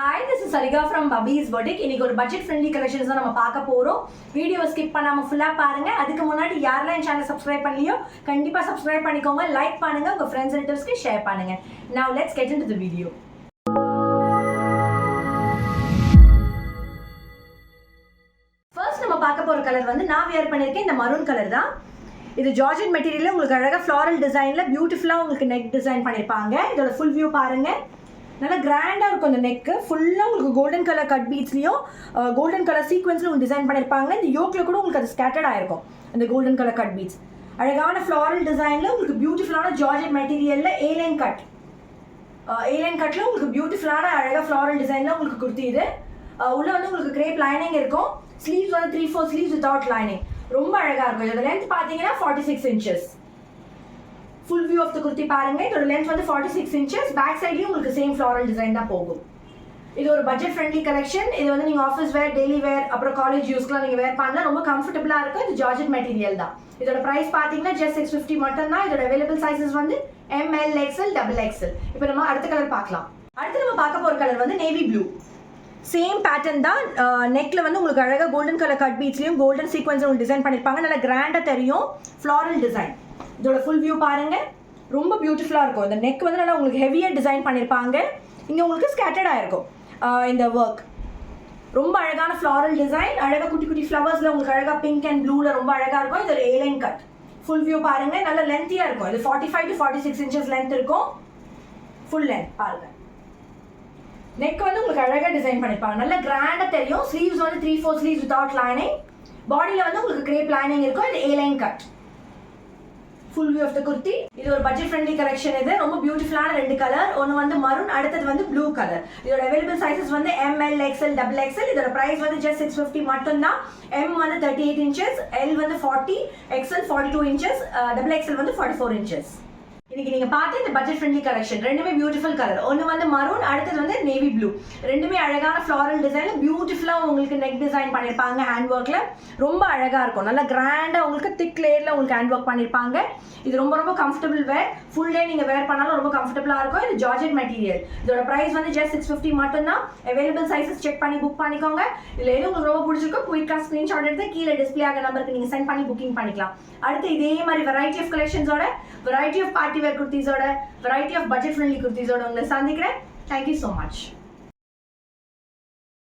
Hi, this is Sariga from Bubby's Boutique. இன்னைக்கு ஒரு budget friendly collections தான் நம்ம பார்க்க போறோம். வீடியோவை ஸ்கிப் பண்ணாம ஃபுல்லா பாருங்க. அதுக்கு முன்னாடி யாரெல்லாம் இந்த சேனலை சப்ஸ்கிரைப் பண்ணலையோ கண்டிப்பா சப்ஸ்கிரைப் பண்ணிக்கோங்க, லைக் பண்ணுங்க, உங்க ஃப்ரெண்ட்ஸ் அண்ட் ரிலேட்டிவ்ஸ்க்கு ஷேர் பண்ணுங்க. Now let's get into the video. First நம்ம பார்க்க போற கலர் வந்து நான் வியர் பண்ணிருக்கேன் இந்த மரூன் கலர் தான். இது ஜார்ஜெட் மெட்டீரியல்ல உங்களுக்கு அழகா ஃப்ளாரல் டிசைன்ல பியூட்டிஃபுல்லா உங்களுக்கு நெக் டிசைன் பண்ணிருப்பாங்க. இதோட ஃபுல் வியூ பாருங்க. நல்லா கிராண்டாக இருக்கும் அந்த நெக்கு. ஃபுல்லாக உங்களுக்கு கோல்டன் கலர் கட் பீட்ஸ்லையும் கோல்டன் கலர் சீக்வன்ஸில் உங்களுக்கு டிசைன் பண்ணியிருப்பாங்க. இந்த யோக்கில் கூட உங்களுக்கு அது ஸ்கேட்டர்ட் ஆகிருக்கும் அந்த கோல்டன் கலர் கட் பீட்ஸ். அழகான ஃப்ளாரல் டிசைனில் உங்களுக்கு பியூட்டிஃபுல்லான ஜார்ஜெட் மெட்டீரியலில் ஏலைன் கட்டில் உங்களுக்கு பியூட்டிஃபுல்லான அழகாக ஃப்ளாரல் டிசைனில் உங்களுக்கு குர்த்தி இது. உள்ளே வந்து உங்களுக்கு கிரேப் லைனிங் இருக்கும். ஸ்லீவ்ஸ் வந்து 3/4 ஸ்லீவ்ஸ் வித்தவுட் லைனிங். ரொம்ப அழகாக இருக்கும். இதோட லென்த் பார்த்தீங்கன்னா 46 inches. Full view of the kurti பாருங்க. இதோட லென்த் வந்து 46 inches. பேக் சைட்லயும் உங்களுக்கு சேம் ஃப்ளாரல் டிசைன் தான் போகும். இது ஒரு பட்ஜெட் ஃப்ரெண்ட்லி கலெக்ஷன். இது வந்து நீங்க ஆஃபீஸ் வேர், டெய்லி வேர், அப்புறம் காலேஜ் யூஸ்க்குலாம் நீங்க வேர் பண்ணலாம். ரொம்ப கம்ஃபர்டபுளா இருக்கும். இது ஜார்ஜெட் மெட்டீரியல் தான். இதோட பிரைஸ் பாத்தீங்கன்னா just 650 மட்டும் தான். இதோட அவைலபிள் சைஸஸ் வந்து ML, XL, XXL. இப்போ நம்ம அடுத்த கலர் பார்க்கலாம். அடுத்து நம்ம பார்க்க போற கலர் வந்து நேவி ப்ளூ. சேம் பேட்டர்ன் தான். நெக்ல வந்து உங்களுக்கு அழகா கோல்டன் கலர் கட் பீட்ஸ்லயும் கோல்டன் சீக்வன்ஸ் உங்களுக்கு டிசைன் பண்ணிருப்பாங்க. நல்லா கிராண்டா தெரியும் ஃப்ளாரல் டிசைன். இதோட ஃபுல் வியூ பாருங்க. ரொம்ப பியூட்டிஃபுல்லாக இருக்கும். இந்த நெக் வந்து நல்லா உங்களுக்கு ஹெவியாக டிசைன் பண்ணியிருப்பாங்க. இங்கே உங்களுக்கு ஸ்கேட்டர்டாக இருக்கும் இந்த ஒர்க். ரொம்ப அழகான ஃப்ளாரல் டிசைன். அழகாக குட்டி குட்டி ஃப்ளவர்ஸில் உங்களுக்கு அழகாக பிங்க் அண்ட் ப்ளூவில் ரொம்ப அழகாக இருக்கும். இது ஒரு ஏலைன் கட். ஃபுல் வியூ பாருங்க. நல்ல லென்த்தியாக இருக்கும். இது 45 to 46 inches லென்த் இருக்கும். ஃபுல் லென்த் பாருங்க. நெக் வந்து உங்களுக்கு அழகாக டிசைன் பண்ணியிருப்பாங்க. நல்ல கிராண்டாக தெரியும். ஸ்லீவ்ஸ் வந்து 3/4 ஸ்லீவ்ஸ் வித்தவுட் லைனிங். பாடியில் வந்து உங்களுக்கு கிரேப் லைனிங் இருக்கும். இது A line cut. Full view of the kurti. இது ஒரு பட்ஜெட் ஃப்ரெண்ட்லி கலெக்ஷன். இது ரொம்ப பியூட்டிஃபுல்லான ரெண்டு கலர். ஒன்று வந்து மரூன், அடுத்தது வந்து ப்ளூ கலர். இதோட அவைலபிள் சைஸஸ் வந்து ML, XL, XXL. இதோட பிரைஸ் வந்து just 650 மட்டும் தான். M வந்து 38 inches, L வந்து 40, XL 42 inches, XXL வந்து 44 inches. இன்னைக்கு நீங்க பார்த்த இந்த பட்ஜெட் ஃப்ரெண்ட்லி கலெக்ஷன் ரெண்டுமே பியூட்டிஃபுல் கலர். ஒன்று வந்து மரூன், அடுத்தது வந்து நேவி ப்ளூ. ரெண்டுமே அழகான ஃப்ளாரல் டிசைன்ல பியூட்டிஃபுல்லா உங்களுக்கு நெக் டிசைன் பண்ணிருப்பாங்க. ஹேண்ட் ஒர்க்ல ரொம்ப அழகா இருக்கும். நல்லா கிராண்டா உங்களுக்கு திக் லேயர்ல உங்களுக்கு ஹேண்ட் ஒர்க் பண்ணிருப்பாங்க. இது ரொம்ப ரொம்ப கம்ஃபர்டபுள் வேர். ஃபுல் டே நீங்க வேர் பண்ணாலும் ரொம்ப கம்ஃபர்டபுளா இருக்கும். இது ஜார்ஜெட் மெட்டீரியல். இதோட பிரைஸ் வந்து just 650 மட்டும் தான். அவைலபிள் சைஸஸ் செக் பண்ணி புக் பண்ணிக்கோங்க. இதுல எது உங்களுக்கு ரொம்ப பிடிச்சிருக்கோ குயிக்கா ஸ்கிரீன்ஷாட் எடுத்து கீழே டிஸ்பிளே ஆக நம்பருக்கு நீங்க சென்ட் பண்ணி புக்கிங் பண்ணிக்கலாம். அடுத்து இதே மாதிரி வெரைட்டி ஆஃப் கலெக்ஷன்ஸோட, வெரைட்டி ஆஃப் பார்ட்டி வேர் குர்த்திஸோட, வெரைட்டி ஆஃப் பட்ஜெட் ஃப்ரெண்ட்லி குர்த்திஸோட உங்களை சந்திக்கிறேன். Thank you so much.